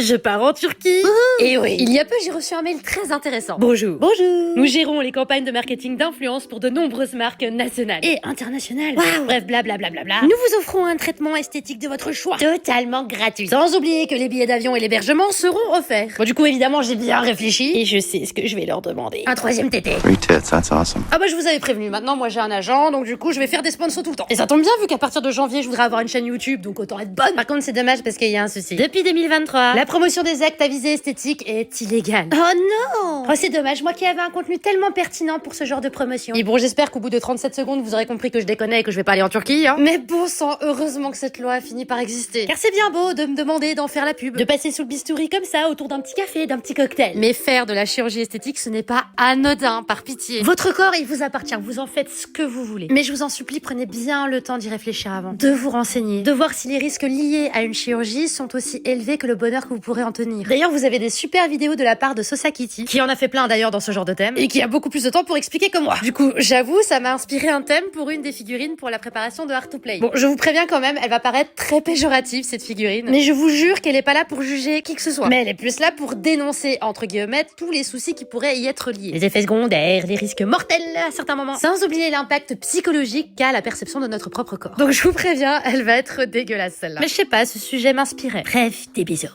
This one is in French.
je pars en Turquie. Et oui, il y a peu, j'ai reçu un mail très intéressant. Bonjour. Bonjour. Nous gérons les campagnes de marketing d'influence pour de nombreuses marques nationales et internationales. Wow. Bref, blablabla. Nous vous offrons un traitement esthétique de votre choix. Totalement gratuit. Sans oublier que les billets d'avion et l'hébergement seront offerts. Bon, du coup, évidemment, j'ai bien réfléchi et je sais ce que je vais leur demander. Un troisième tété. 3 tits, that's awesome. Ah bah je vous avais prévenu, maintenant moi j'ai un agent, donc du coup je vais faire des sponsors tout le temps. Et ça tombe bien vu qu'à partir de janvier je voudrais avoir une chaîne YouTube, donc autant être bonne. Par contre c'est dommage parce qu'il y a un souci. Depuis 2023, la promotion des actes à visée esthétique est illégale. Oh non. Oh c'est dommage, moi qui avais un contenu tellement pertinent pour ce genre de promotion. Et bon j'espère qu'au bout de 37 secondes vous aurez compris que je déconnais et que je vais pas aller en Turquie, hein. Mais bon sang, heureusement que cette loi a fini par exister. Car c'est bien beau de me demander d'en faire la pub, de passer sous le bistouri comme ça autour d'un petit café, d'un petit cocktail. Mais faire de la chirurgie esthétique ce n'est pas anodin, par pitié. Votre corps, il vous appartient, vous en faites ce que vous voulez. Mais je vous en supplie, prenez bien le temps d'y réfléchir avant, de vous renseigner, de voir si les risques liés à une chirurgie sont aussi élevés que le bonheur que vous pourrez en tenir. D'ailleurs, vous avez des super vidéos de la part de Sosa Kitty, qui en a fait plein d'ailleurs dans ce genre de thème, et qui a beaucoup plus de temps pour expliquer que moi. Du coup, j'avoue, ça m'a inspiré un thème pour une des figurines pour la préparation de Hard to Play. Bon, je vous préviens quand même, elle va paraître très péjorative, cette figurine, mais je vous jure qu'elle est pas là pour juger qui que ce soit. Mais elle est plus là pour dénoncer, entre guillemets, tous les soucis qui pourraient y être liés. Les effets secondaires, les risques mortels à certains moments. Sans oublier l'impact psychologique qu'a la perception de notre propre corps. Donc je vous préviens, elle va être dégueulasse celle-là. Mais je sais pas, ce sujet m'inspirait. Bref, des bisous.